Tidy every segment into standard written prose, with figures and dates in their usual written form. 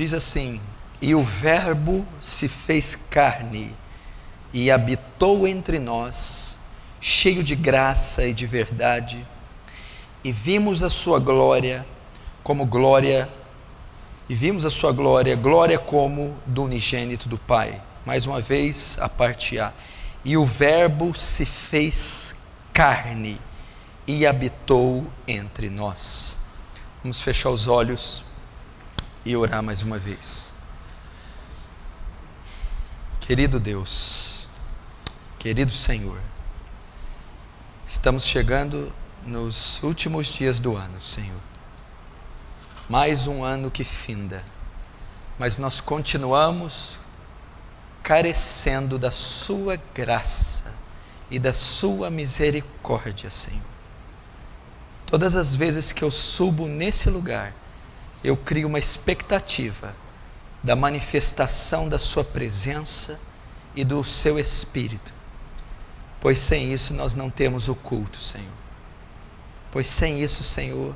diz assim: e o Verbo se fez carne e habitou entre nós, cheio de graça e de verdade, e vimos a sua glória como glória, glória como do unigênito do Pai. Mais uma vez, a parte A. E o Verbo se fez carne e habitou entre nós. Vamos fechar os olhos e orar mais uma vez. Querido Deus, querido Senhor, estamos chegando nos últimos dias do ano, Senhor. Mais um ano que finda, mas nós continuamos carecendo da sua graça e da sua misericórdia, Senhor. Todas as vezes que eu subo nesse lugar, eu crio uma expectativa da manifestação da sua presença e do seu Espírito, pois sem isso nós não temos o culto, Senhor. Pois sem isso, Senhor,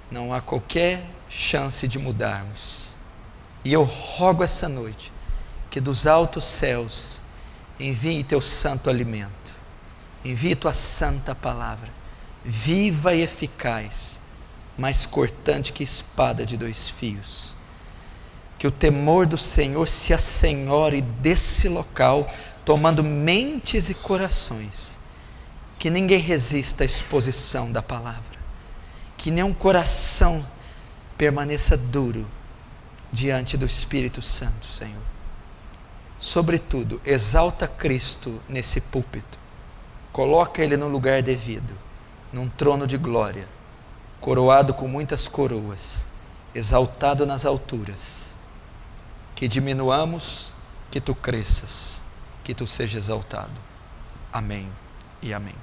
não há qualquer chance de mudarmos. E eu rogo essa noite que dos altos céus envie teu santo alimento, envie tua santa palavra, viva e eficaz, mais cortante que espada de 2 fios. Que o temor do Senhor se assenhore desse local, tomando mentes e corações. Que ninguém resista à exposição da palavra. Que nenhum coração permaneça duro diante do Espírito Santo, Senhor. Sobretudo, exalta Cristo nesse púlpito. Coloca Ele no lugar devido, num trono de glória, coroado com muitas coroas, exaltado nas alturas. Que diminuamos, que Tu cresças, que Tu seja exaltado. Amém e amém.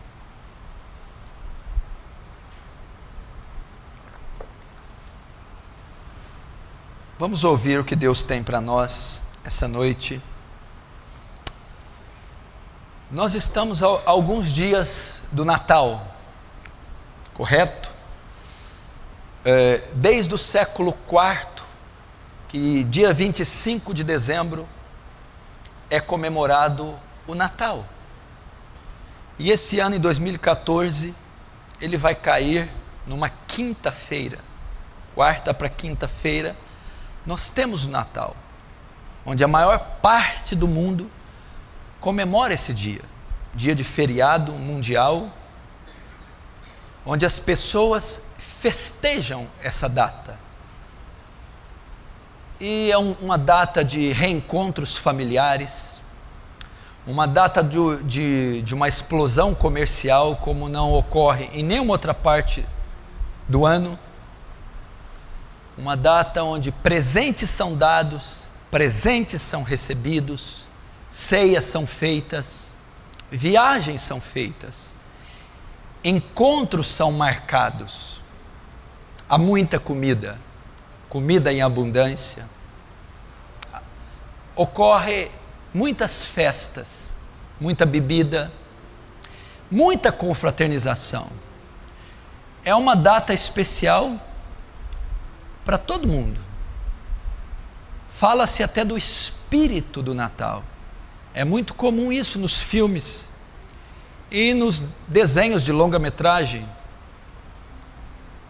Vamos ouvir o que Deus tem para nós essa noite. Nós estamos a alguns dias do Natal, correto? Desde o século IV, que dia 25 de dezembro é comemorado o Natal. E esse ano, em 2014, ele vai cair numa quinta-feira, quarta para quinta-feira. Nós temos o Natal, onde a maior parte do mundo comemora esse dia, dia de feriado mundial, onde as pessoas festejam essa data. E é uma data de reencontros familiares, uma data de uma explosão comercial como não ocorre em nenhuma outra parte do ano. Uma data onde presentes são dados, presentes são recebidos, ceias são feitas, viagens são feitas, encontros são marcados, há muita comida, comida em abundância, ocorre muitas festas, muita bebida, muita confraternização. É uma data especial para todo mundo. Fala-se até do espírito do Natal. É muito comum isso nos filmes e nos desenhos de longa-metragem.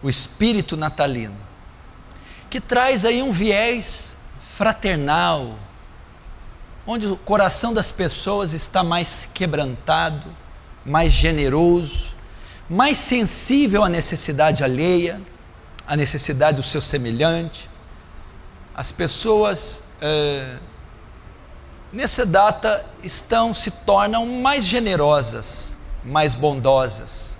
O espírito natalino, que traz aí um viés fraternal, onde o coração das pessoas está mais quebrantado, mais generoso, mais sensível à necessidade alheia, à necessidade do seu semelhante. As pessoas nessa data se tornam mais generosas, mais bondosas.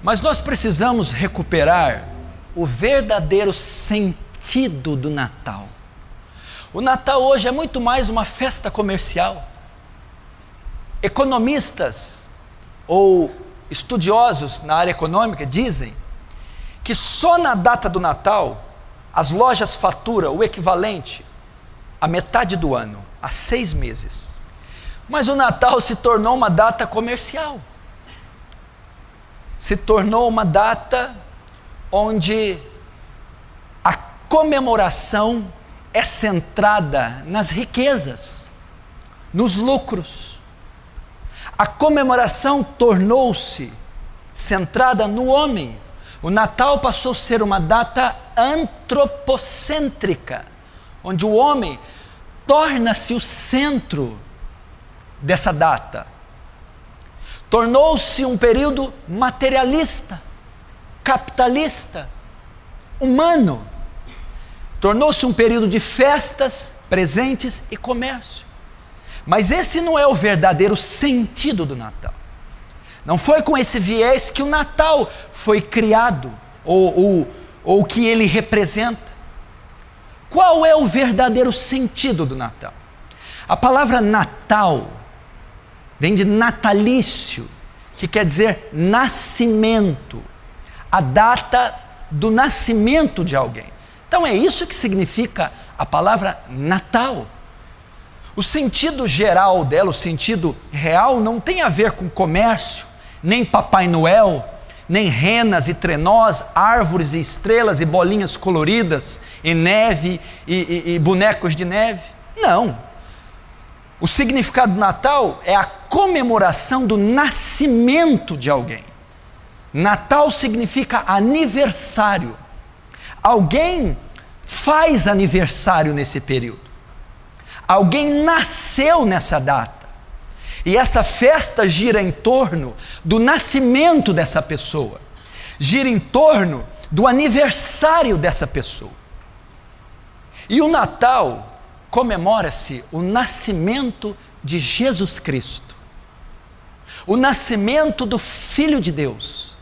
Mas nós precisamos recuperar o verdadeiro sentido do Natal. O Natal hoje é muito mais uma festa comercial. Economistas ou estudiosos na área econômica dizem que só na data do Natal as lojas faturam o equivalente à metade do ano, a 6 meses. Mas o Natal se tornou uma data comercial. Se tornou uma data onde a comemoração é centrada nas riquezas, nos lucros. A comemoração tornou-se centrada no homem. O Natal passou a ser uma data antropocêntrica, onde o homem torna-se o centro dessa data. Tornou-se um período materialista, capitalista, humano. Tornou-se um período de festas, presentes e comércio. Mas esse não é o verdadeiro sentido do Natal. Não foi com esse viés que o Natal foi criado, ou que ele representa. Qual é o verdadeiro sentido do Natal? A palavra Natal vem de natalício, que quer dizer nascimento, a data do nascimento de alguém. Então é isso que significa a palavra Natal. O sentido geral dela, o sentido real, não tem a ver com comércio, nem Papai Noel, nem renas e trenós, árvores e estrelas e bolinhas coloridas, e neve e bonecos de neve. Não. O significado do Natal é a comemoração do nascimento de alguém. Natal significa aniversário. Alguém faz aniversário nesse período. Alguém nasceu nessa data. E essa festa gira em torno do nascimento dessa pessoa. Gira em torno do aniversário dessa pessoa. E o Natal comemora-se o nascimento de Jesus Cristo. O nascimento do Filho de Deus.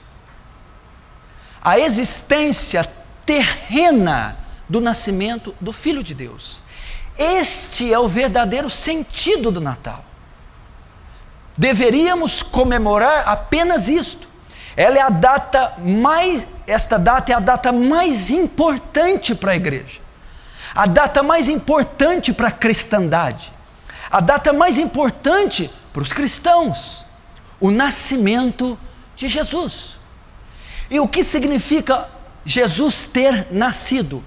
A existência terrena do nascimento do Filho de Deus. Este é o verdadeiro sentido do Natal. Deveríamos comemorar apenas isto. Esta data é a data mais importante para a igreja. A data mais importante para a cristandade. A data mais importante para os cristãos. O nascimento de Jesus. E o que significa Jesus ter nascido?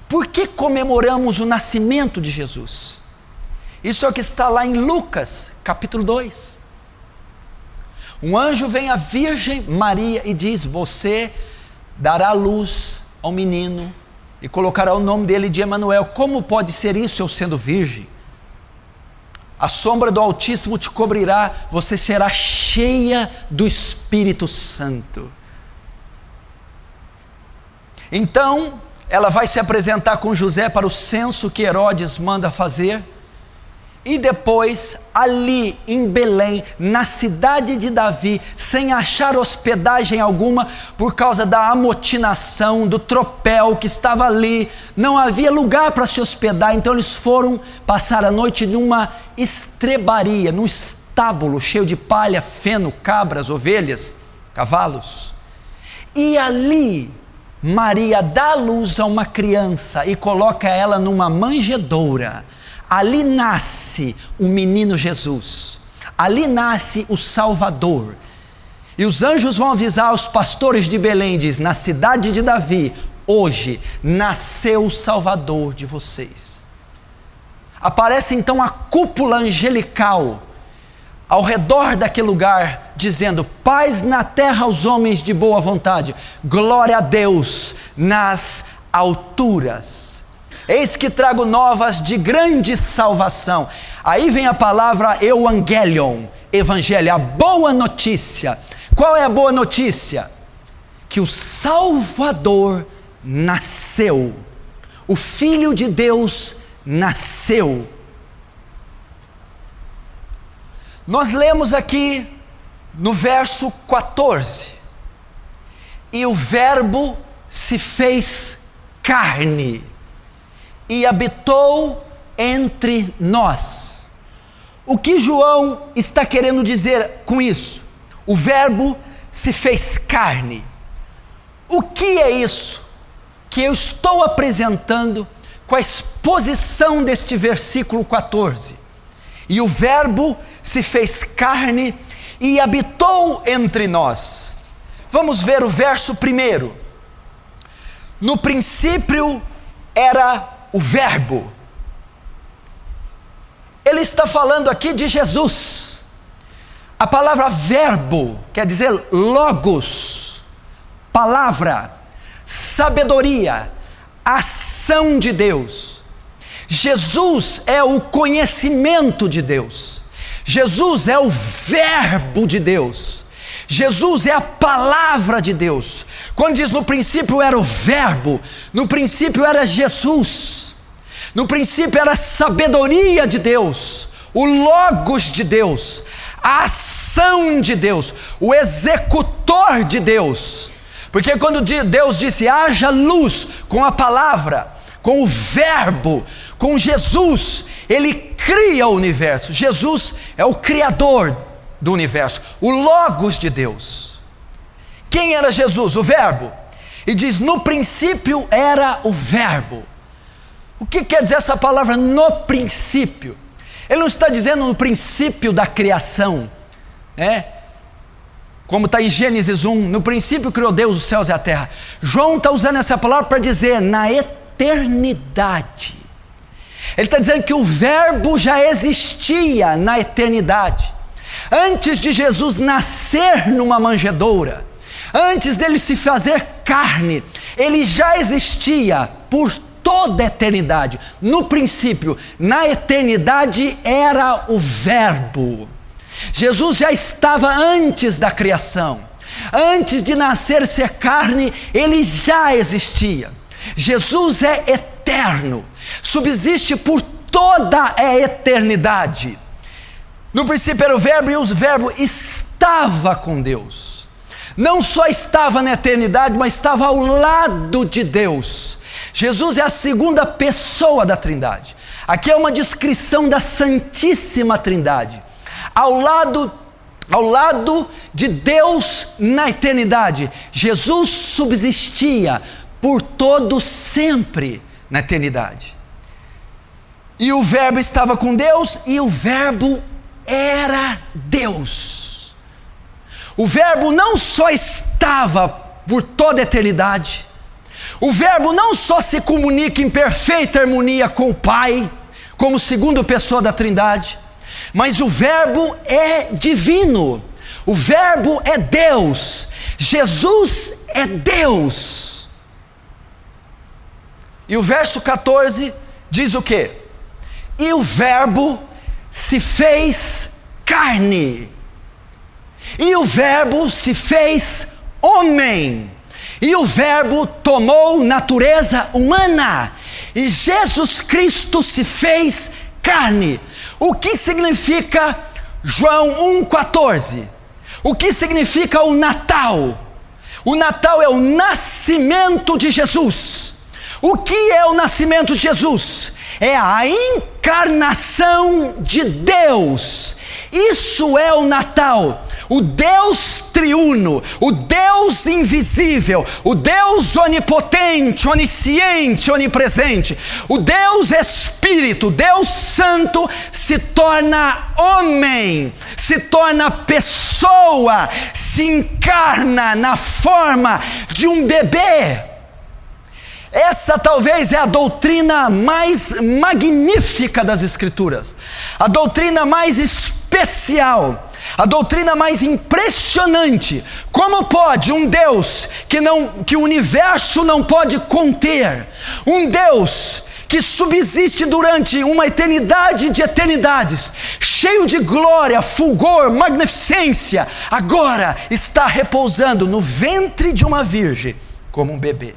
Por que comemoramos o nascimento de Jesus? Isso é o que está lá em Lucas, capítulo 2. Um anjo vem à Virgem Maria e diz: você dará luz ao menino e colocará o nome dele de Emanuel. Como pode ser isso, eu sendo virgem? A sombra do Altíssimo te cobrirá, você será cheia do Espírito Santo. Então, ela vai se apresentar com José para o censo que Herodes manda fazer. E depois, ali em Belém, na cidade de Davi, sem achar hospedagem alguma, por causa da amotinação, do tropel que estava ali, não havia lugar para se hospedar, então eles foram passar a noite numa estrebaria, num estábulo cheio de palha, feno, cabras, ovelhas, cavalos. E ali, Maria dá luz a uma criança e coloca ela numa manjedoura. Ali nasce o menino Jesus, ali nasce o Salvador. E os anjos vão avisar os pastores de Belém, diz: na cidade de Davi, hoje nasceu o Salvador de vocês. Aparece então a cúpula angelical ao redor daquele lugar, dizendo: paz na terra aos homens de boa vontade, glória a Deus nas alturas. Eis que trago novas de grande salvação. Aí vem a palavra euangelion, evangelho, a boa notícia. Qual é a boa notícia? Que o Salvador nasceu. O Filho de Deus nasceu. Nós lemos aqui no verso 14. E o Verbo se fez carne e habitou entre nós. O que João está querendo dizer com isso? O Verbo se fez carne. O que é isso que eu estou apresentando com a exposição deste versículo 14? E o Verbo se fez carne e habitou entre nós. Vamos ver o verso primeiro. No princípio era o Verbo. Ele está falando aqui de Jesus. A palavra verbo quer dizer logos, palavra, sabedoria, ação de Deus. Jesus é o conhecimento de Deus. Jesus é o verbo de Deus. Jesus é a palavra de Deus. Quando diz no princípio era o verbo, no princípio era Jesus. No princípio era a sabedoria de Deus, o logos de Deus, a ação de Deus, o executor de Deus. Porque quando Deus disse haja luz, com a palavra, com o verbo, com Jesus, Ele cria o universo. Jesus é o criador do universo, o logos de Deus. Quem era Jesus? O verbo. E diz no princípio era o verbo. O que quer dizer essa palavra no princípio? Ele não está dizendo no princípio da criação, né? Como está em Gênesis 1, no princípio criou Deus os céus e a terra. João está usando essa palavra para dizer na eternidade. Ele está dizendo que o verbo já existia na eternidade. Antes de Jesus nascer numa manjedoura, antes dele se fazer carne, ele já existia por toda a eternidade. No princípio, na eternidade era o verbo. Jesus já estava antes da criação. Antes de nascer ser carne, ele já existia. Jesus é eterno, subsiste por toda a eternidade. No princípio era o verbo, e o verbo estava com Deus. Não só estava na eternidade, mas estava ao lado de Deus. Jesus é a segunda pessoa da Trindade. Aqui é uma descrição da Santíssima Trindade. Ao lado de Deus na eternidade, Jesus subsistia por todo sempre na eternidade. E o verbo estava com Deus, e o verbo era Deus. O verbo não só estava por toda a eternidade, o verbo não só se comunica em perfeita harmonia com o Pai, como segunda pessoa da Trindade, mas o verbo é divino, o verbo é Deus, Jesus é Deus. E o verso 14 diz o quê? E o verbo se fez carne, e o verbo se fez homem, e o verbo tomou natureza humana, e Jesus Cristo se fez carne. O que significa João 1,14? O que significa o Natal? O Natal é o nascimento de Jesus. O que é o nascimento de Jesus? É a encarnação de Deus. Isso é o Natal. O Deus triuno, o Deus invisível, o Deus onipotente, onisciente, onipresente, o Deus Espírito, Deus Santo se torna homem, se torna pessoa, se encarna na forma de um bebê. Essa talvez é a doutrina mais magnífica das Escrituras, a doutrina mais especial, a doutrina mais impressionante. Como pode um Deus que o universo não pode conter, um Deus que subsiste durante uma eternidade de eternidades, cheio de glória, fulgor, magnificência, agora está repousando no ventre de uma virgem como um bebê?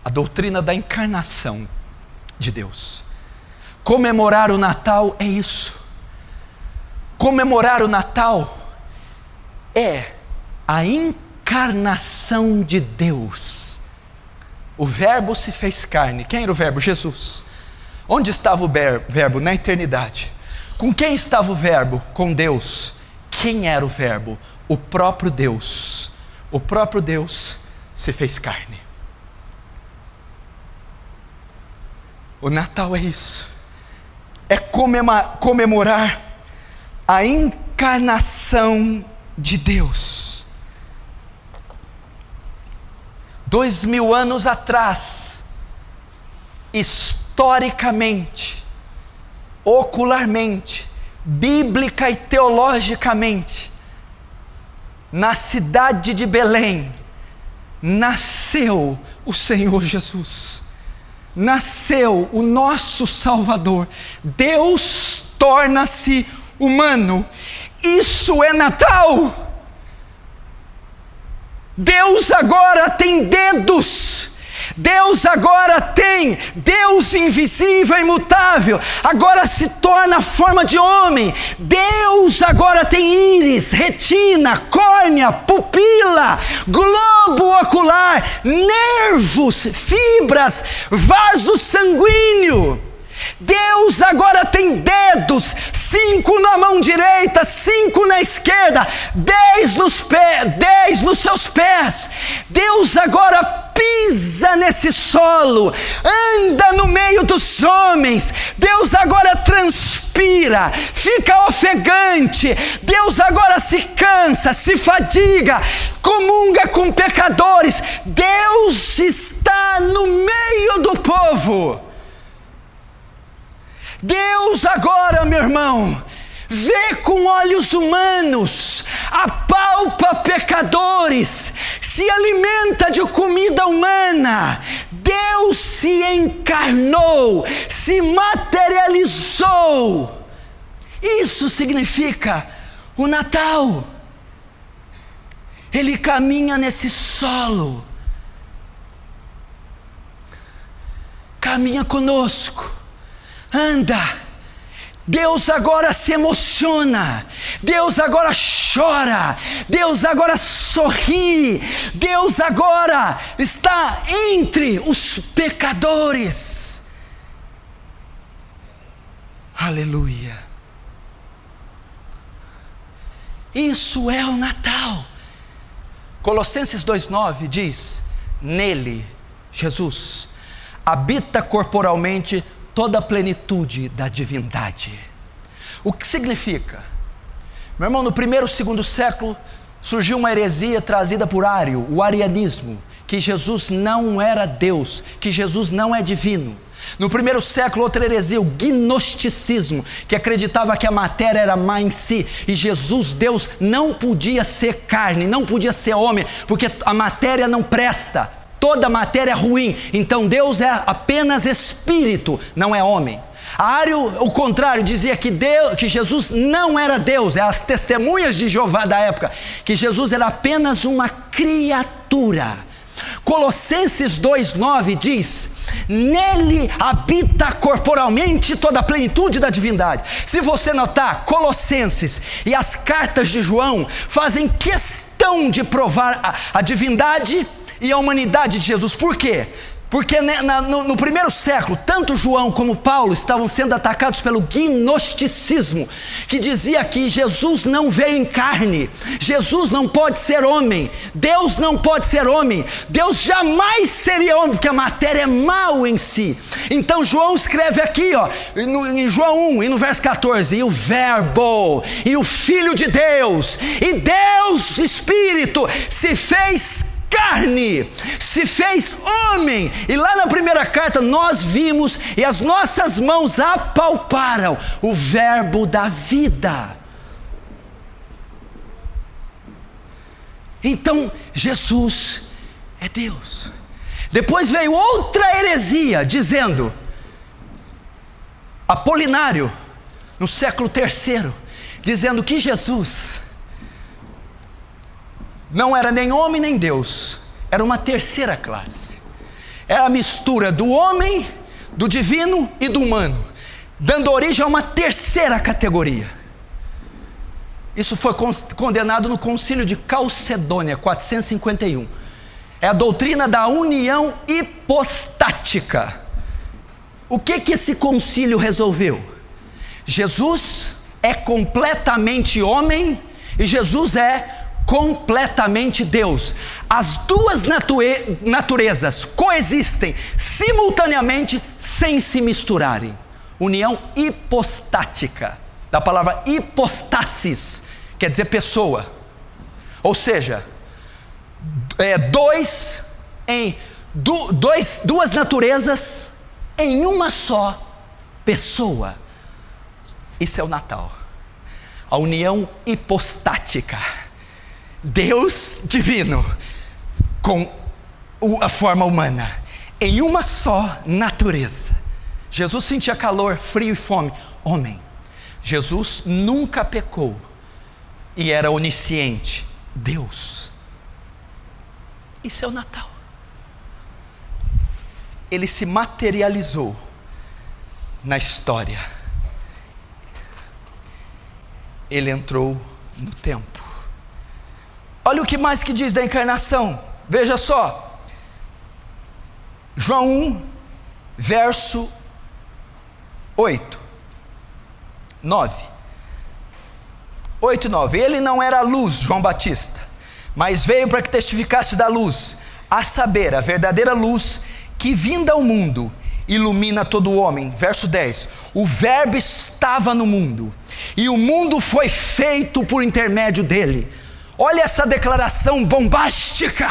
A doutrina da encarnação de Deus. Comemorar o Natal é isso. Comemorar o Natal é a encarnação de Deus. O verbo se fez carne. Quem era o verbo? Jesus. Onde estava o verbo? Na eternidade. Com quem estava o verbo? Com Deus. Quem era o verbo? O próprio Deus. O próprio Deus se fez carne. O Natal é isso. É comemorar a encarnação de Deus. 2000 anos atrás, historicamente, ocularmente, bíblica e teologicamente, na cidade de Belém, nasceu o Senhor Jesus, nasceu o nosso Salvador. Deus torna-se humano. Isso é Natal. Deus agora tem dedos. Deus agora tem, Deus invisível e imutável, agora se torna a forma de homem. Deus agora tem íris, retina, córnea, pupila, globo ocular, nervos, fibras, vaso sanguíneo. Deus agora tem dedos, 5 na mão direita, 5 na esquerda, 10 nos seus pés. Deus agora pisa nesse solo, anda no meio dos homens. Deus agora transpira, fica ofegante. Deus agora se cansa, se fadiga, comunga com pecadores. Deus está no meio do povo. Deus agora, meu irmão, vê com olhos humanos, apalpa pecadores, se alimenta de comida humana. Deus se encarnou, se materializou. Isso significa o Natal. Ele caminha nesse solo, caminha conosco, anda. Deus agora se emociona, Deus agora chora, Deus agora sorri, Deus agora está entre os pecadores. Aleluia. Isso é o Natal. Colossenses 2,9 diz: nele, Jesus, habita corporalmente toda a plenitude da divindade. O que significa? Meu irmão, no 1º e 2º século surgiu uma heresia trazida por Ário, o arianismo, que Jesus não era Deus, que Jesus não é divino. No 1º século, outra heresia, o gnosticismo, que acreditava que a matéria era má em si, e Jesus, Deus, não podia ser carne, não podia ser homem, porque a matéria não presta. Toda matéria é ruim, então Deus é apenas espírito, não é homem. Ário, o contrário, dizia que Jesus não era Deus. É as testemunhas de Jeová da época, que Jesus era apenas uma criatura. Colossenses 2,9 diz: nele habita corporalmente toda a plenitude da divindade. Se você notar, Colossenses e as cartas de João fazem questão de provar a divindade e a humanidade de Jesus. Por quê? Porque no 1º século, tanto João como Paulo estavam sendo atacados pelo gnosticismo, que dizia que Jesus não veio em carne, Jesus não pode ser homem, Deus não pode ser homem, Deus jamais seria homem, porque a matéria é mal em si. Então João escreve aqui, em João 1 e no verso 14: e o verbo, e o Filho de Deus, e Deus Espírito se fez carne, se fez homem. E lá na primeira carta nós vimos e as nossas mãos apalparam o verbo da vida. Então Jesus é Deus. Depois veio outra heresia dizendo, Apolinário, no século III, dizendo que Jesus não era nem homem nem Deus, era uma terceira classe. Era a mistura do homem, do divino e do humano, dando origem a uma terceira categoria. Isso foi condenado no Concílio de Calcedônia, 451. É a doutrina da união hipostática. O que esse concílio resolveu? Jesus é completamente homem e Jesus é completamente Deus. As duas naturezas coexistem simultaneamente sem se misturarem. União hipostática, da palavra hipostasis, quer dizer pessoa. Ou seja, duas naturezas em uma só pessoa. Isso é o Natal. A união hipostática. Deus divino com a forma humana, em uma só natureza. Jesus sentia calor, frio e fome. Homem. Jesus nunca pecou e era onisciente. Deus. Isso é o Natal. Ele se materializou na história. Ele entrou no tempo. Olha o que mais que diz da encarnação. Veja só. João 1, verso 8, 9. 8 e 9. Ele não era a luz, João Batista, mas veio para que testificasse da luz, a saber, a verdadeira luz, que vinda ao mundo, ilumina todo o homem. Verso 10. O verbo estava no mundo, e o mundo foi feito por intermédio dele. Olha essa declaração bombástica.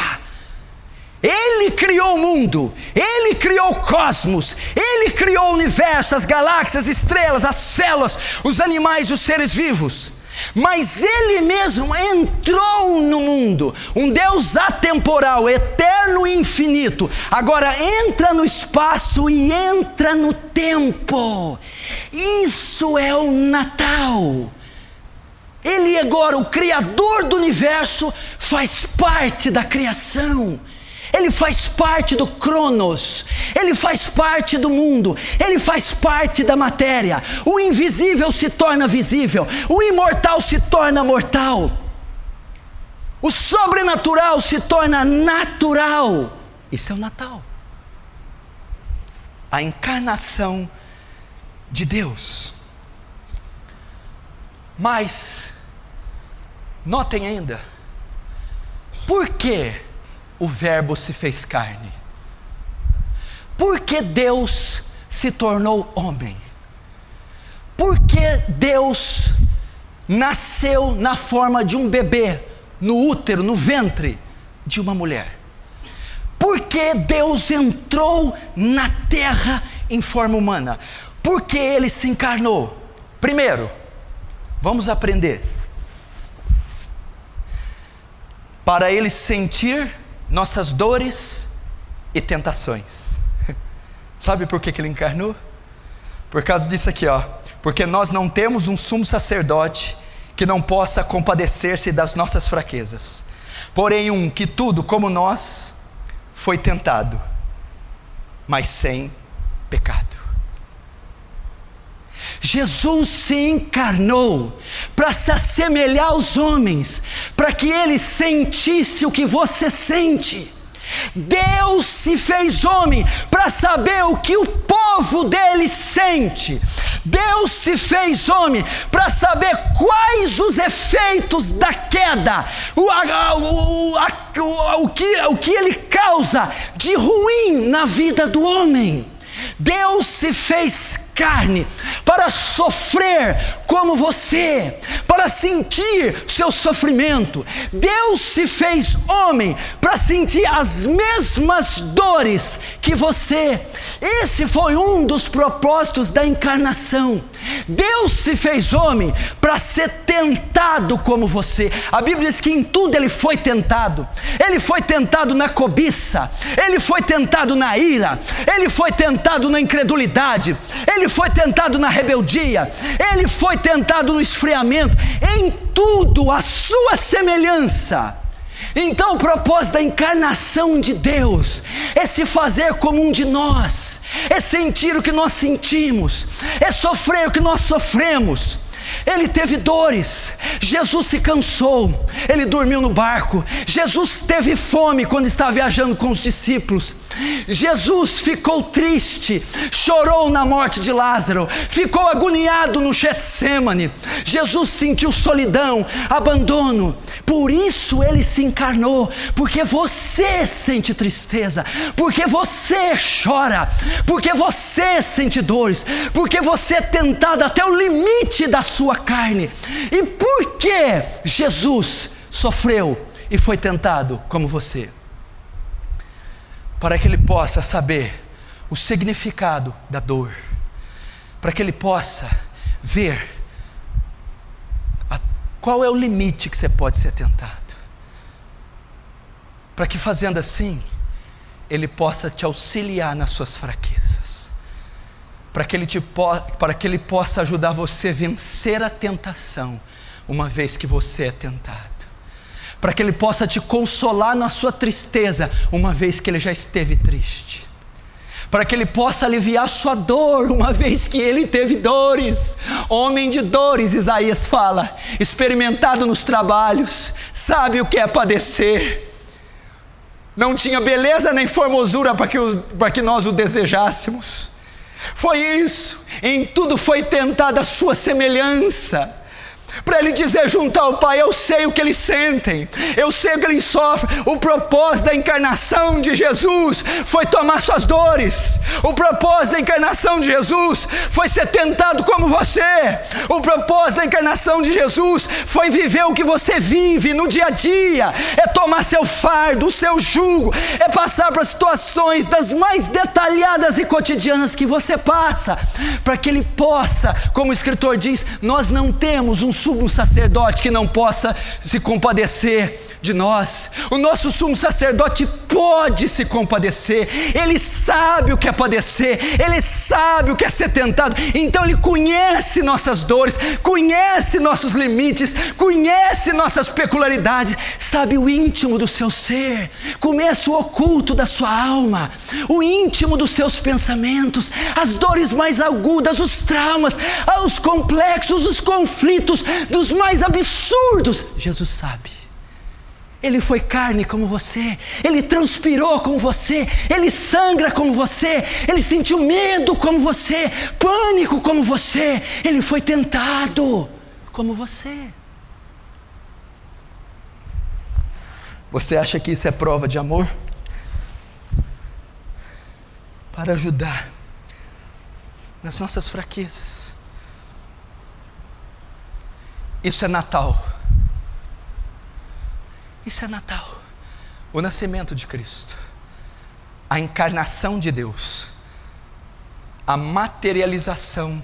Ele criou o mundo, Ele criou o cosmos, Ele criou o universo, as galáxias, as estrelas, as células, os animais e os seres vivos. Mas Ele mesmo entrou no mundo, um Deus atemporal, eterno e infinito. Agora entra no espaço e entra no tempo. Isso é o Natal. Ele agora, o Criador do universo, faz parte da criação. Ele faz parte do Cronos, Ele faz parte do mundo, Ele faz parte da matéria. O invisível se torna visível, o imortal se torna mortal, o sobrenatural se torna natural. Isso é o Natal. A encarnação de Deus. Mas, notem ainda, por que o verbo se fez carne? Por que Deus se tornou homem? Por que Deus nasceu na forma de um bebê, no útero, no ventre de uma mulher? Por que Deus entrou na terra em forma humana? Por que Ele se encarnou? Primeiro, vamos aprender. Para Ele sentir nossas dores e tentações. Sabe por que Ele encarnou? Por causa disso aqui, ó. Porque nós não temos um sumo sacerdote que não possa compadecer-se das nossas fraquezas, porém um que tudo como nós foi tentado, mas sem pecado. Jesus se encarnou para se assemelhar aos homens, para que Ele sentisse o que você sente. Deus se fez homem para saber o que o povo dele sente. Deus se fez homem para saber quais os efeitos da queda, o que ele causa de ruim na vida do homem. Deus se fez carne para sofrer como você, para sentir seu sofrimento. Deus se fez homem para sentir as mesmas dores que você. Esse foi um dos propósitos da encarnação. Deus se fez homem para ser tentado como você. A Bíblia diz que em tudo Ele foi tentado. Ele foi tentado na cobiça, Ele foi tentado na ira, Ele foi tentado na incredulidade, Ele foi tentado na rebeldia, Ele foi tentado no esfriamento. Em tudo a sua semelhança. Então o propósito da encarnação de Deus é se fazer como um de nós, é sentir o que nós sentimos, é sofrer o que nós sofremos. Ele teve dores, Jesus se cansou, Ele dormiu no barco, Jesus teve fome quando estava viajando com os discípulos, Jesus ficou triste, chorou na morte de Lázaro, ficou agoniado no Getsêmani, Jesus sentiu solidão, abandono. Por isso Ele se encarnou, porque você sente tristeza, porque você chora, porque você sente dores, porque você é tentado até o limite da sua carne. E por que Jesus sofreu e foi tentado como você? Para que Ele possa saber o significado da dor, para que ele possa ver qual é o limite que você pode ser tentado, para que fazendo assim, ele possa te auxiliar nas suas fraquezas, para que ele possa ajudar você a vencer a tentação, uma vez que você é tentado, para que ele possa te consolar na sua tristeza, uma vez que ele já esteve triste, para que ele possa aliviar sua dor, uma vez que ele teve dores. Homem de dores, Isaías fala, experimentado nos trabalhos, sabe o que é padecer. Não tinha beleza nem formosura para que nós o desejássemos. Foi isso, em tudo foi tentada a sua semelhança, para ele dizer junto ao Pai: eu sei o que eles sentem, eu sei o que eles sofrem. O propósito da encarnação de Jesus foi tomar suas dores. O propósito da encarnação de Jesus foi ser tentado como você. O propósito da encarnação de Jesus foi viver o que você vive no dia a dia, é tomar seu fardo, o seu jugo, é passar por situações das mais detalhadas e cotidianas que você passa, para que ele possa, como o escritor diz, nós não temos um sumo sacerdote que não possa se compadecer de nós. O nosso sumo sacerdote pode se compadecer, ele sabe o que é padecer, ele sabe o que é ser tentado, então ele conhece nossas dores, conhece nossos limites, conhece nossas peculiaridades, sabe o íntimo do seu ser, conhece o oculto da sua alma, o íntimo dos seus pensamentos, as dores mais agudas, os traumas, os complexos, os conflitos dos mais absurdos. Jesus sabe. Ele foi carne como você, ele transpirou como você, ele sangra como você, ele sentiu medo como você, pânico como você, ele foi tentado como você. Você acha que isso é prova de amor? Para ajudar nas nossas fraquezas. Isso é Natal. Isso é Natal, o nascimento de Cristo, a encarnação de Deus, a materialização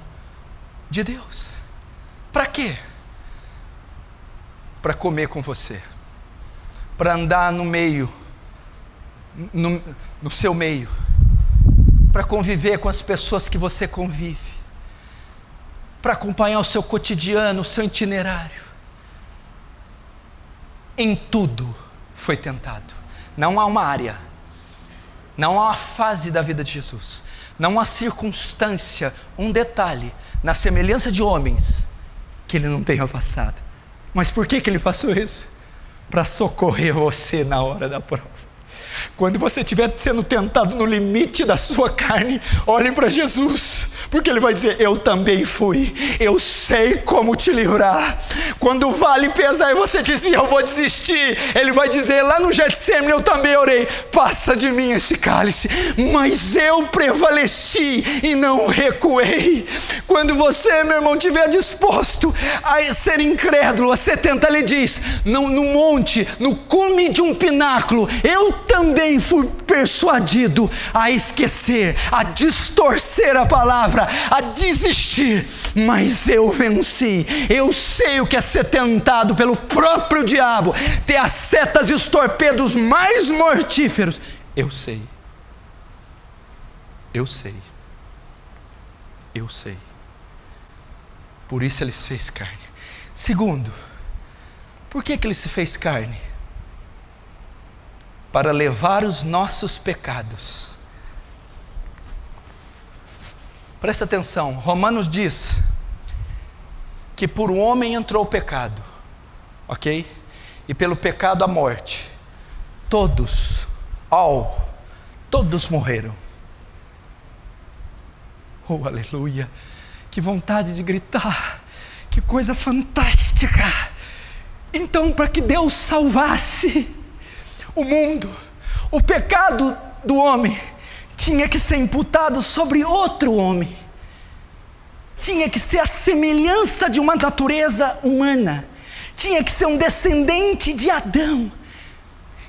de Deus. Para quê? Para comer com você, para andar no meio, no seu meio, para conviver com as pessoas que você convive, para acompanhar o seu cotidiano, o seu itinerário. Em tudo foi tentado. Não há uma área, não há uma fase da vida de Jesus, não há circunstância, um detalhe, na semelhança de homens, que ele não tenha passado. Mas por que ele passou isso? Para socorrer você na hora da prova. Quando você estiver sendo tentado no limite da sua carne, olhem para Jesus, porque ele vai dizer: eu também fui, eu sei como te livrar. Quando o vale pesar e você dizia: eu vou desistir, ele vai dizer lá no Getsemane: eu também orei, passa de mim esse cálice, mas eu prevaleci e não recuei. Quando você, meu irmão, estiver disposto a ser incrédulo, a ser tentado, ele diz, no monte, no cume de um pináculo, eu também fui persuadido a esquecer, a distorcer a palavra, a desistir, mas eu venci. Eu sei o que é ser tentado pelo próprio diabo, ter as setas e os torpedos mais mortíferos. Eu sei. Eu sei. Eu sei. Por isso ele se fez carne. Segundo, por que ele se fez carne? Para levar os nossos pecados. Presta atenção, Romanos diz que por um homem entrou o pecado, ok? E pelo pecado a morte. Todos morreram. Oh, aleluia! Que vontade de gritar, que coisa fantástica! Então, para que Deus salvasse o mundo, o pecado do homem tinha que ser imputado sobre outro homem, tinha que ser a semelhança de uma natureza humana, tinha que ser um descendente de Adão.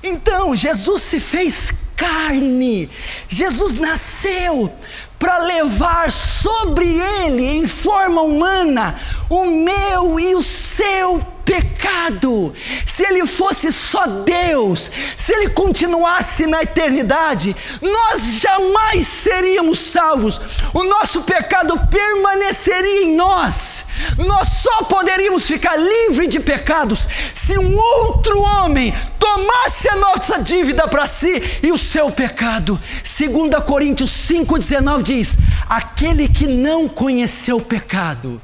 Então Jesus se fez carne. Jesus nasceu para levar sobre ele, em forma humana, o meu e o seu pecado. Se ele fosse só Deus, se ele continuasse na eternidade, nós jamais seríamos salvos. O nosso pecado permaneceria em nós. Nós só poderíamos ficar livres de pecados se um outro homem tomasse a nossa dívida para si e o seu pecado. 2 Coríntios 5,19 diz: aquele que não conheceu o pecado,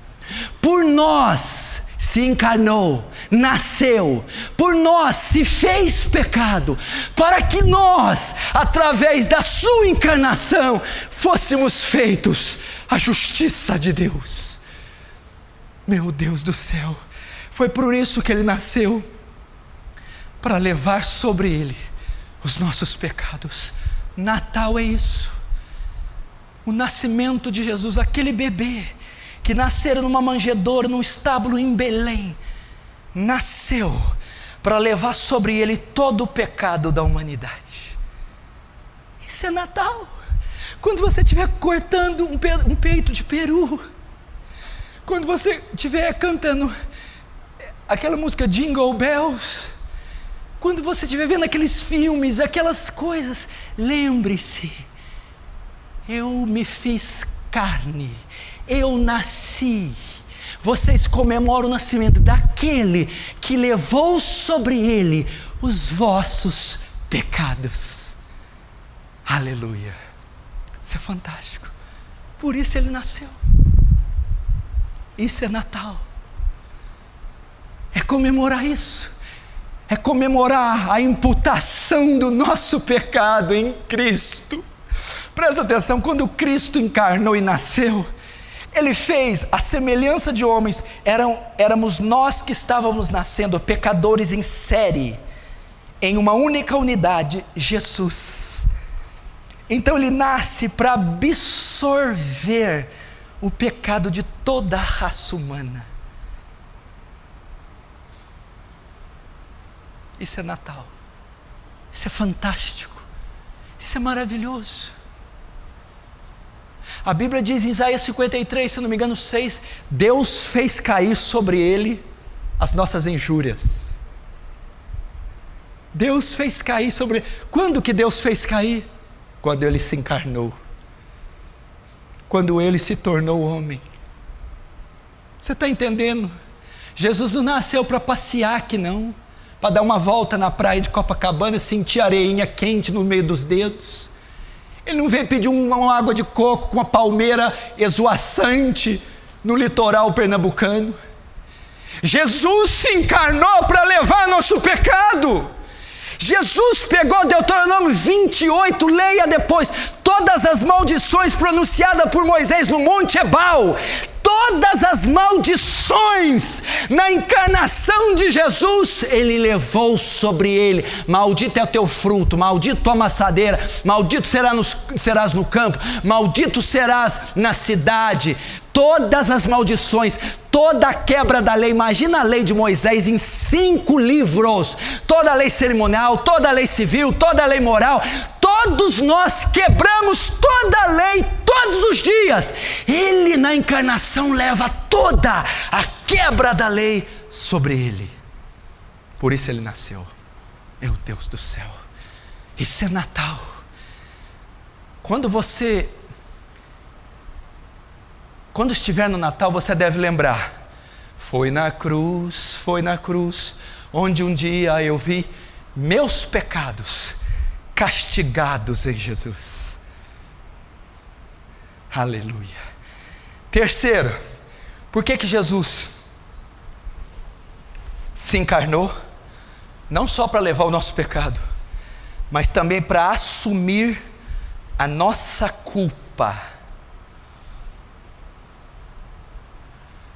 por nós se encarnou, nasceu, por nós se fez pecado, para que nós, através da sua encarnação, fôssemos feitos a justiça de Deus. Meu Deus do céu, foi por isso que ele nasceu, para levar sobre ele os nossos pecados. Natal é isso, o nascimento de Jesus, aquele bebê que nasceram numa manjedoura, num estábulo em Belém, nasceu para levar sobre ele todo o pecado da humanidade. Isso é Natal. Quando você estiver cortando um peito de peru, quando você estiver cantando aquela música Jingle Bells, quando você estiver vendo aqueles filmes, aquelas coisas, lembre-se, eu me fiz carne, eu nasci. Vocês comemoram o nascimento daquele que levou sobre ele os vossos pecados. Aleluia. Isso é fantástico. Por isso ele nasceu. Isso é Natal. É comemorar isso. É comemorar a imputação do nosso pecado em Cristo. Presta atenção, quando Cristo encarnou e nasceu, ele fez a semelhança de homens. Éramos nós que estávamos nascendo, pecadores em série, em uma única unidade, Jesus. Então ele nasce para absorver o pecado de toda a raça humana. Isso é Natal. Isso é fantástico. Isso é maravilhoso. A Bíblia diz em Isaías 53, se não me engano 6, Deus fez cair sobre ele as nossas injúrias. Deus fez cair sobre ele. Quando que Deus fez cair? Quando ele se encarnou. Quando ele se tornou homem. Você está entendendo? Jesus não nasceu para passear aqui não, para dar uma volta na praia de Copacabana e sentir areinha quente no meio dos dedos. Ele não veio pedir uma água de coco com uma palmeira esvoaçante no litoral pernambucano. Jesus se encarnou para levar nosso pecado. Jesus pegou Deuteronômio 28, leia depois, todas as maldições pronunciadas por Moisés no Monte Ebal, todas as maldições na encarnação de Jesus, ele levou sobre ele. Maldito é o teu fruto, maldito tua amassadeira, maldito serás no campo, maldito serás na cidade. Todas as maldições, toda a quebra da lei. Imagina a lei de Moisés em 5 livros, toda a lei cerimonial, toda a lei civil, toda a lei moral. Todos nós quebramos toda a lei todos os dias. Ele na encarnação leva toda a quebra da lei sobre ele. Por isso ele nasceu. Meu Deus do céu, isso é Natal. Quando estiver no Natal, você deve lembrar: foi na cruz, onde um dia eu vi meus pecados castigados em Jesus. Aleluia. Terceiro, por que Jesus se encarnou? Não só para levar o nosso pecado, mas também para assumir a nossa culpa.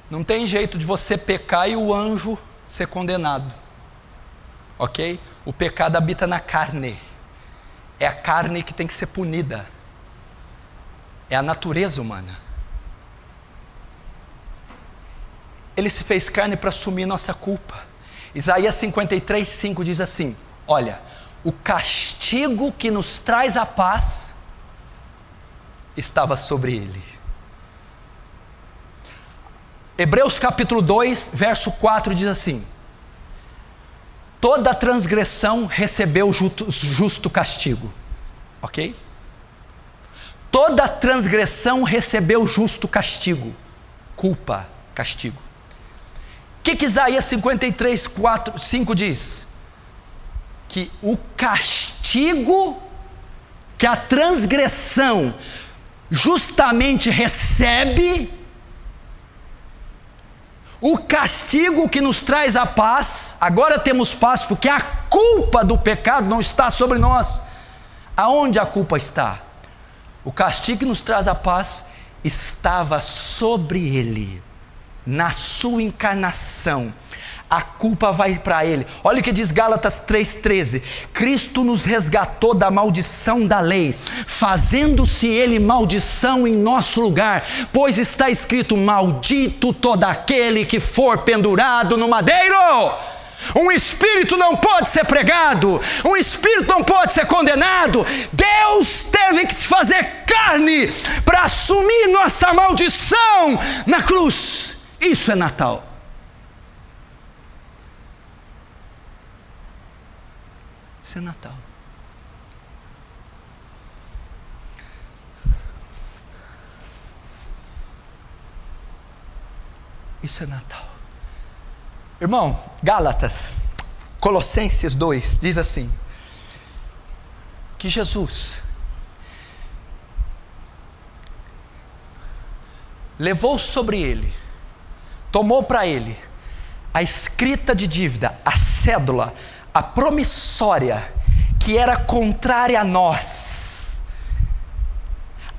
Não tem jeito de você pecar e o anjo ser condenado, ok? O pecado habita na carne. É a carne que tem que ser punida. É a natureza humana. Ele se fez carne para assumir nossa culpa. Isaías 53, 5 diz assim: olha, o castigo que nos traz a paz estava sobre ele. Hebreus capítulo 2, verso 4 diz assim: toda transgressão recebeu justo castigo. Ok? Toda transgressão recebeu justo castigo. Culpa, castigo. O que Isaías 53, 5 diz? Que o castigo que a transgressão justamente recebe, o castigo que nos traz a paz, agora temos paz porque a culpa do pecado não está sobre nós. Aonde a culpa está? O castigo que nos traz a paz estava sobre ele, na sua encarnação. A culpa vai para ele. Olha o que diz Gálatas 3,13: Cristo nos resgatou da maldição da lei, fazendo-se ele maldição em nosso lugar, pois está escrito: maldito todo aquele que for pendurado no madeiro. Um espírito não pode ser pregado, um espírito não pode ser condenado. Deus teve que se fazer carne para assumir nossa maldição na cruz. Isso é Natal. Isso é Natal. Isso é Natal. Irmão, Gálatas, Colossenses 2, diz assim: que Jesus levou sobre ele, tomou para ele a escrita de dívida, a cédula, a promissória, que era contrária a nós,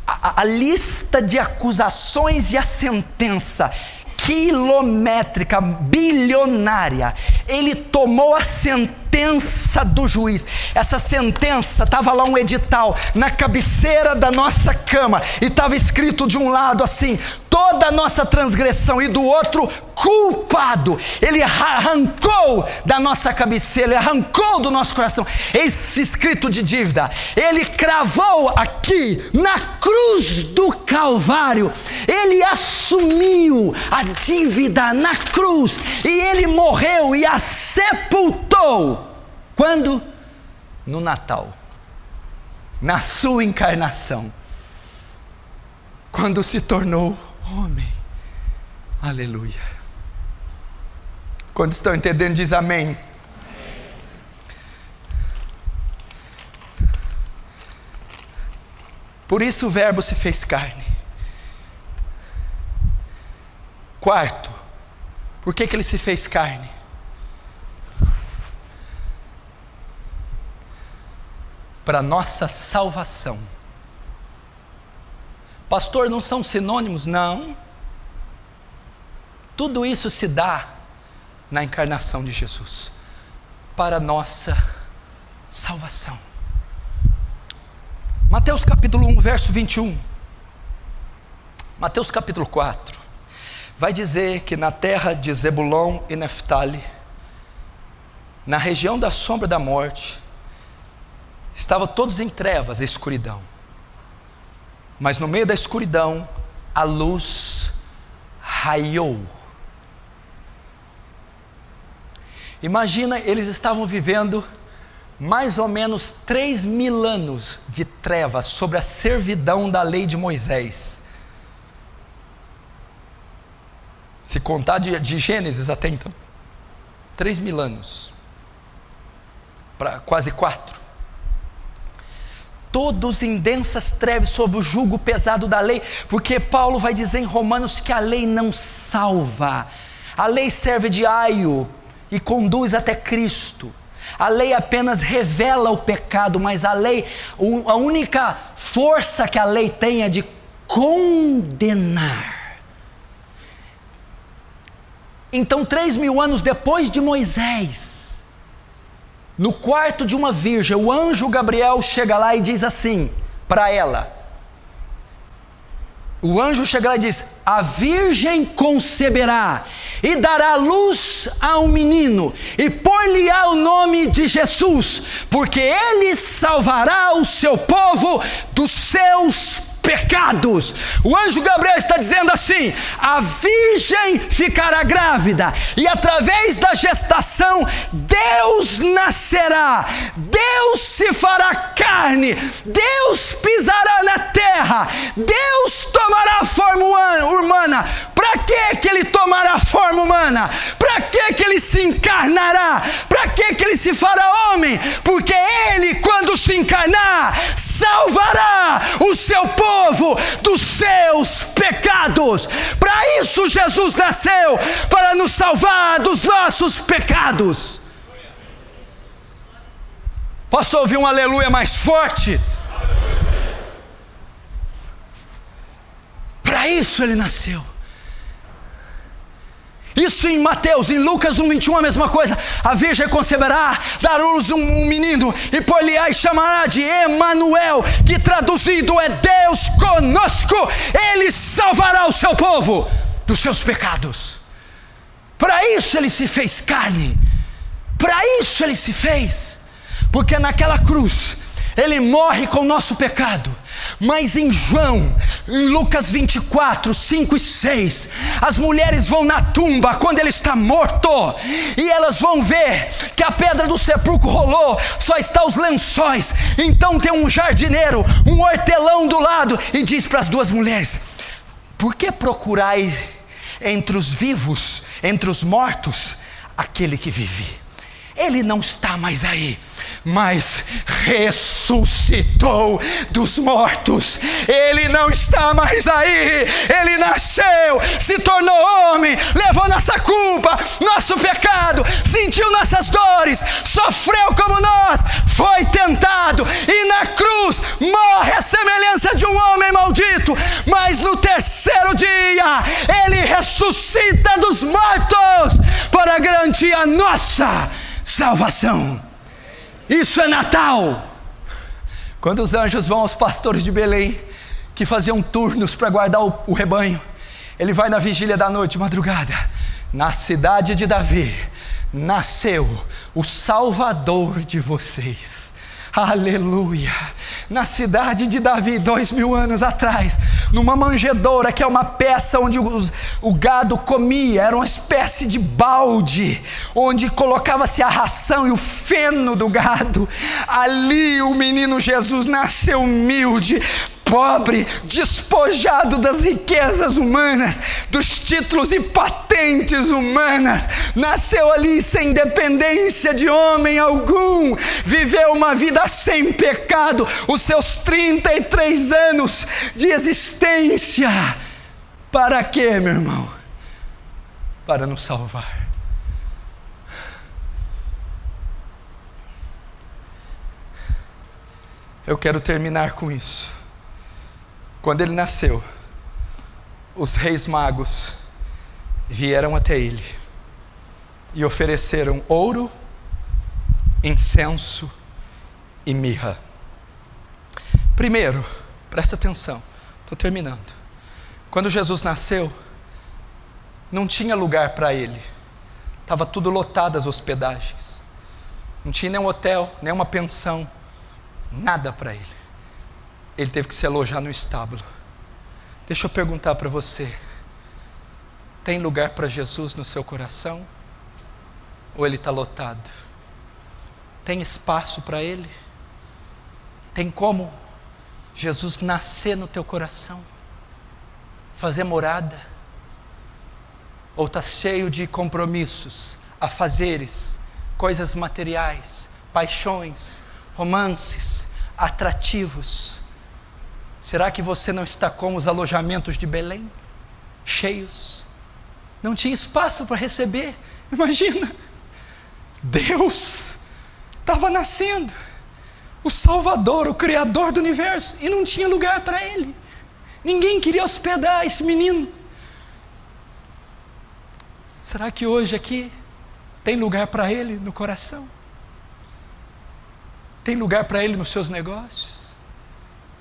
a lista de acusações e a sentença quilométrica, bilionária. Ele tomou a sentença do juiz. Essa sentença, estava lá um edital na cabeceira da nossa cama, e estava escrito de um lado assim: toda a nossa transgressão, e do outro: culpado. Ele arrancou da nossa cabeceira, ele arrancou do nosso coração esse escrito de dívida. Ele cravou aqui na cruz do Calvário. Ele assumiu a dívida na cruz, e ele morreu e a sepultou. Quando? No Natal, na sua encarnação, quando se tornou homem. Aleluia. Quando estão entendendo, diz amém. Amém. Por isso o Verbo se fez carne. Quarto, por que ele se fez carne? Para nossa salvação. Pastor, não são sinônimos? Não. Tudo isso se dá na encarnação de Jesus, para nossa salvação. Mateus capítulo 1, verso 21. Mateus capítulo 4 vai dizer que na terra de Zebulon e Neftali, na região da sombra da morte, estavam todos em trevas e escuridão, mas no meio da escuridão a luz raiou. Imagina, eles estavam vivendo mais ou menos 3.000 anos de trevas sobre a servidão da lei de Moisés. Se contar de Gênesis até então, 3.000 anos, para quase 4. Todos em densas trevas sob o jugo pesado da lei, porque Paulo vai dizer em Romanos que a lei não salva. A lei serve de aio e conduz até Cristo. A lei apenas revela o pecado, mas a lei, a única força que a lei tem é de condenar. Então 3.000 anos depois de Moisés, no quarto de uma virgem, o anjo Gabriel chega lá e diz assim para ela: o anjo chega lá e diz: a virgem conceberá e dará luz a um menino, e pôr-lhe-á o nome de Jesus, porque ele salvará o seu povo dos seus pecados. O anjo Gabriel está dizendo assim: a virgem ficará grávida, e através da gestação Deus nascerá, Deus se fará carne, Deus pisará na terra, Deus tomará forma humana. Para que ele tomará forma humana? Para que ele se encarnará? Para que ele se fará homem? Porque ele, quando se encarnar, salvará o seu povo dos seus pecados. Para isso Jesus nasceu, para nos salvar dos nossos pecados. Posso ouvir um aleluia mais forte? Para isso ele nasceu. Isso em Mateus, em Lucas 1:21 a mesma coisa. A virgem conceberá, dará à luz um menino, e por-lhe-á e chamará de Emanuel, que traduzido é Deus conosco. Ele salvará o seu povo dos seus pecados. Para isso ele se fez carne, para isso ele se fez, porque naquela cruz ele morre com o nosso pecado. Mas em João, em Lucas 24, 5 e 6, as mulheres vão na tumba quando ele está morto, e elas vão ver que a pedra do sepulcro rolou, só está os lençóis. Então tem um jardineiro, um hortelão do lado, e diz para as duas mulheres: por que procurais entre os vivos, entre os mortos, aquele que vive? Ele não está mais aí, mas ressuscitou dos mortos. Ele não está mais aí, ele nasceu, se tornou homem, levou nossa culpa, nosso pecado, sentiu nossas dores, sofreu como nós, foi tentado, e na cruz morre à semelhança de um homem maldito, mas no terceiro dia ele ressuscita dos mortos para garantir a nossa salvação. Isso é Natal. Quando os anjos vão aos pastores de Belém, que faziam turnos para guardar o rebanho, ele vai na vigília da noite, madrugada: na cidade de Davi nasceu o Salvador de vocês. Aleluia! Na cidade de Davi, 2000 anos atrás, numa manjedoura, que é uma peça onde o gado comia, era uma espécie de balde, onde colocava-se a ração e o feno do gado. Ali o menino Jesus nasceu humilde, pobre, despojado das riquezas humanas, dos títulos e patentes humanas, nasceu ali sem dependência de homem algum, viveu uma vida sem pecado, os seus 33 anos de existência. Para quê, meu irmão? Para nos salvar. Eu quero terminar com isso. Quando ele nasceu, os reis magos vieram até ele e ofereceram ouro, incenso e mirra. Primeiro, presta atenção, estou terminando. Quando Jesus nasceu, não tinha lugar para ele, estava tudo lotado as hospedagens, não tinha nem um hotel, nem uma pensão, nada para ele. Ele teve que se alojar no estábulo. Deixa eu perguntar para você: tem lugar para Jesus no seu coração? Ou ele está lotado? Tem espaço para ele? Tem como Jesus nascer no teu coração? Fazer morada? Ou está cheio de compromissos, afazeres, coisas materiais, paixões, romances, atrativos? Será que você não está como os alojamentos de Belém? Cheios. Não tinha espaço para receber. Imagina, Deus estava nascendo, o Salvador, o Criador do universo, e não tinha lugar para ele. Ninguém queria hospedar esse menino. Será que hoje aqui tem lugar para ele no coração? Tem lugar para ele nos seus negócios?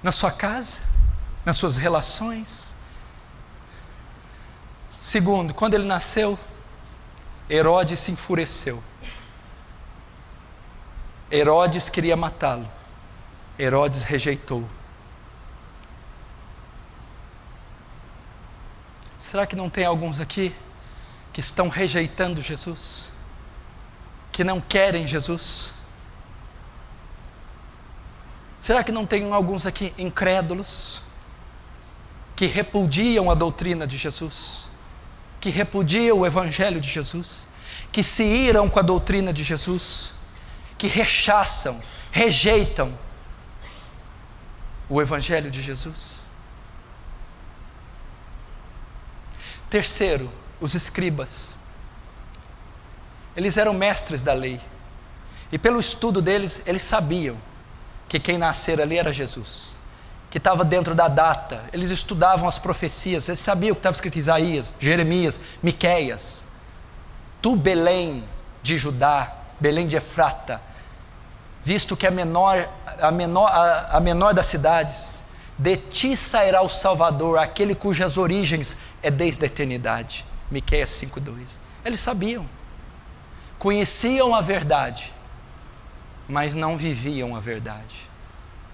Na sua casa, nas suas relações, Segundo, quando ele nasceu, Herodes se enfureceu. Herodes queria matá-lo. Herodes rejeitou. Será que não tem alguns aqui que estão rejeitando Jesus? Que não querem Jesus? Será que não tem alguns aqui incrédulos? Que repudiam a doutrina de Jesus? Que repudiam o Evangelho de Jesus? Que se iram com a doutrina de Jesus? Que rechaçam, rejeitam o Evangelho de Jesus? Terceiro, os escribas. Eles eram mestres da lei. E pelo estudo deles, eles sabiam que quem nascera ali era Jesus, que estava dentro da data. Eles estudavam as profecias, eles sabiam o que estava escrito em Isaías, Jeremias, Miqueias. Tu, Belém de Judá, Belém de Efrata, visto que a menor das cidades, de ti sairá o Salvador, aquele cujas origens é desde a eternidade. Miqueias 5:2. Eles sabiam, conheciam a verdade, mas não viviam a verdade,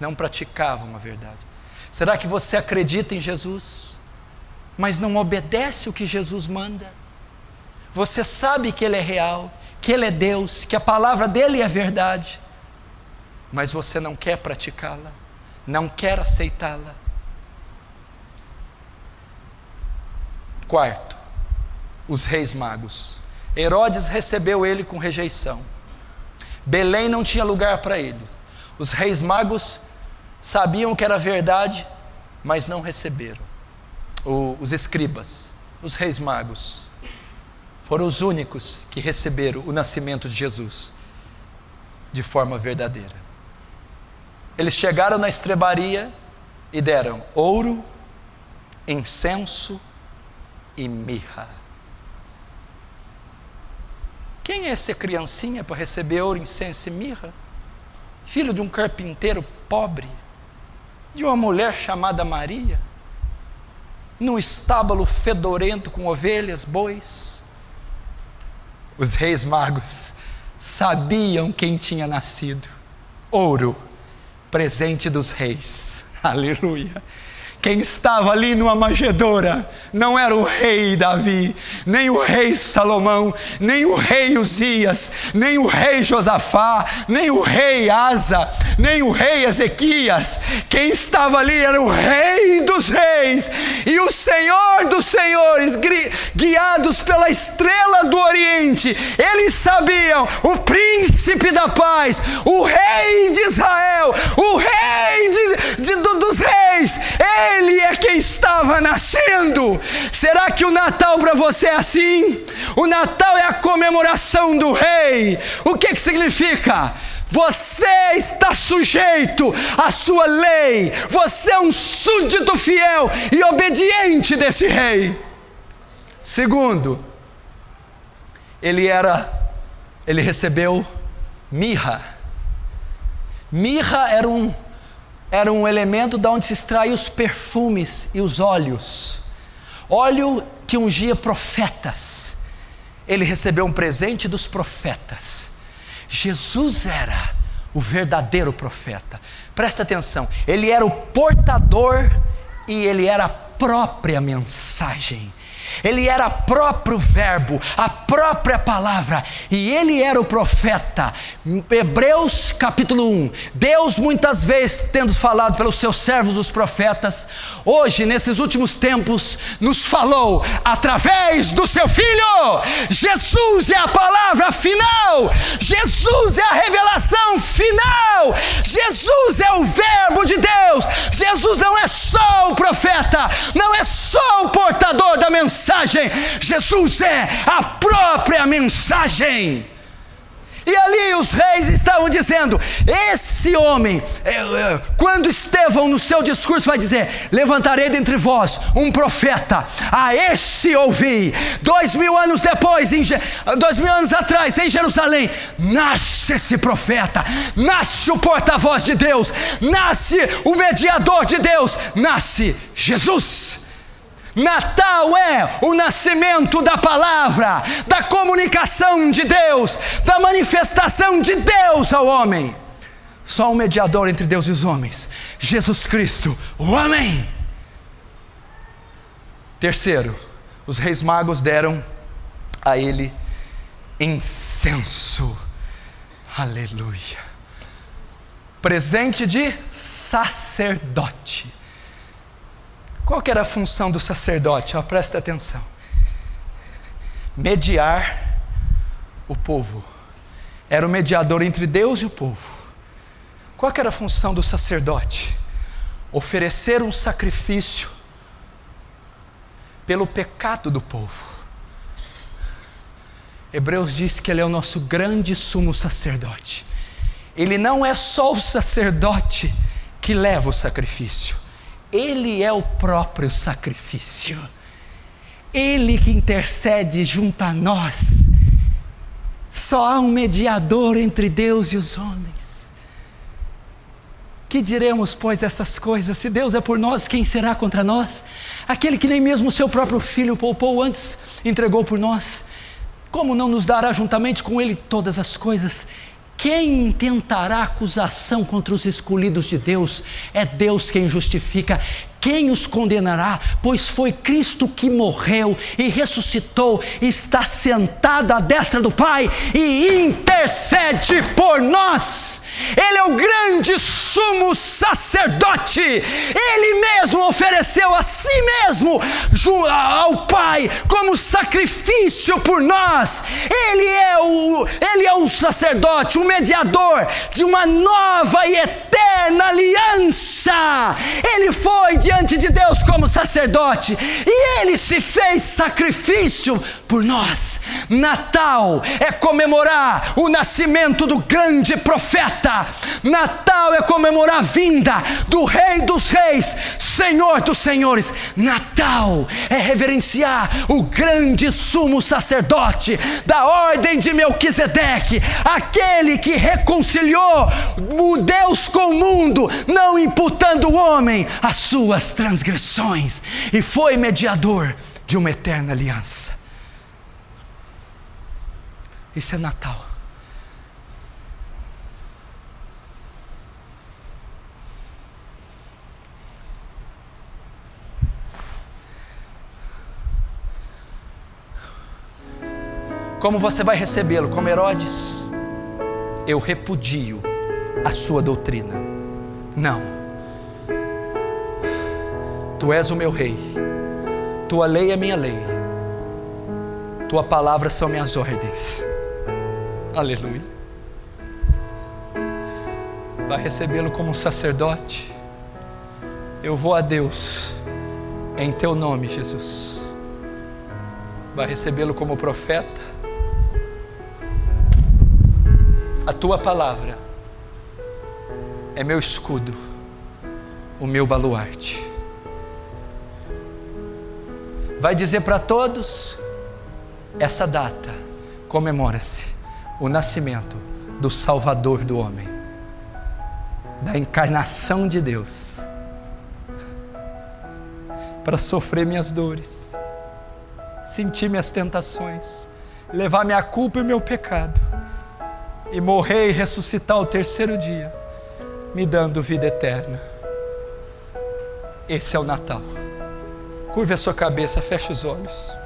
não praticavam a verdade. Será que você acredita em Jesus, mas não obedece o que Jesus manda? Você sabe que Ele é real, que Ele é Deus, que a palavra dEle é verdade, mas você não quer praticá-la, não quer aceitá-la. Quarto, os reis magos. Herodes recebeu ele com rejeição. Belém não tinha lugar para ele. Os reis magos sabiam que era verdade, mas não receberam. Os escribas, os reis magos, foram os únicos que receberam o nascimento de Jesus de forma verdadeira. Eles chegaram na estrebaria e deram ouro, incenso e mirra. Quem é essa criancinha para receber ouro, incenso e mirra? Filho de um carpinteiro pobre, de uma mulher chamada Maria, num estábulo fedorento com ovelhas, bois. Os reis magos sabiam quem tinha nascido. Ouro, presente dos reis. Aleluia. Quem estava ali numa manjedoura não era o rei Davi, nem o rei Salomão, nem o rei Uzias, nem o rei Josafá, nem o rei Asa, nem o rei Ezequias. Quem estava ali era o rei dos reis e o Senhor dos senhores, guiados pela estrela do Oriente. Eles sabiam, o príncipe da paz, o rei de Israel, o rei dos reis, Ele é quem estava nascendo. Será que o Natal para você é assim? O Natal é a comemoração do rei. O que significa? Você está sujeito à sua lei. Você é um súdito fiel e obediente desse rei. Segundo, ele recebeu mirra. Mirra era um elemento de onde se extrai os perfumes e os óleos. Óleo que ungia profetas. Ele recebeu um presente dos profetas. Jesus era o verdadeiro profeta. Presta atenção, ele era o portador e ele era a própria mensagem. Ele era o próprio verbo, a própria palavra, e ele era o profeta. Hebreus capítulo 1, Deus muitas vezes tendo falado pelos seus servos os profetas, hoje nesses últimos tempos nos falou através do seu Filho. Jesus é a palavra final, Jesus é a revelação final, Jesus é o verbo de Deus. Jesus não é só o profeta, não é só o portador da mensagem, Jesus é a própria mensagem. E ali os reis estavam dizendo, esse homem, quando Estevão no seu discurso vai dizer, levantarei dentre vós um profeta, a esse ouvi. 2000 anos depois, 2000 anos atrás, em Jerusalém, nasce esse profeta, nasce o porta-voz de Deus, nasce o mediador de Deus, nasce Jesus. Natal é o nascimento da palavra, da comunicação de Deus, da manifestação de Deus ao homem. Só um mediador entre Deus e os homens, Jesus Cristo, o homem. Terceiro, os reis magos deram a ele incenso. Aleluia. Presente de sacerdote. Qual que era a função do sacerdote? Presta atenção. Mediar o povo. Era o mediador entre Deus e o povo. Qual que era a função do sacerdote? Oferecer um sacrifício pelo pecado do povo. Hebreus diz que ele é o nosso grande sumo sacerdote. Ele não é só o sacerdote que leva o sacrifício. Ele é o próprio sacrifício. Ele que intercede junto a nós. Só há um mediador entre Deus e os homens. Que diremos, pois, essas coisas? Se Deus é por nós, quem será contra nós? Aquele que nem mesmo o seu próprio filho poupou, antes entregou por nós. Como não nos dará juntamente com ele todas as coisas? Quem intentará acusação contra os escolhidos de Deus? É Deus quem justifica. Quem os condenará? Pois foi Cristo que morreu e ressuscitou, está sentado à destra do Pai e intercede por nós. Ele é o grande sumo sacerdote. Ele mesmo ofereceu a si mesmo ao Pai como sacrifício por nós. Ele é o sacerdote, o mediador de uma nova e eterna aliança. Ele foi diante de Deus como sacerdote e ele se fez sacrifício por nós. Natal é comemorar o nascimento do grande profeta. Natal é comemorar a vinda do Rei dos Reis, Senhor dos Senhores. Natal é reverenciar o grande sumo sacerdote da ordem de Melquisedeque, aquele que reconciliou o Deus com o mundo, não imputando o homem as suas transgressões, e foi mediador de uma eterna aliança. Isso é Natal. Como você vai recebê-lo? Como Herodes? Eu repudio a sua doutrina. Não. Tu és o meu rei. Tua lei é minha lei. Tua palavra são minhas ordens. Aleluia. Vai recebê-lo como sacerdote. Eu vou a Deus em teu nome, Jesus. Vai recebê-lo como profeta. A tua palavra é meu escudo, o meu baluarte. Vai dizer para todos: essa data comemora-se o nascimento do Salvador do homem, da encarnação de Deus, para sofrer minhas dores, sentir minhas tentações, levar minha culpa e meu pecado, e morrer e ressuscitar ao terceiro dia, me dando vida eterna. Esse é o Natal. Curve a sua cabeça, feche os olhos.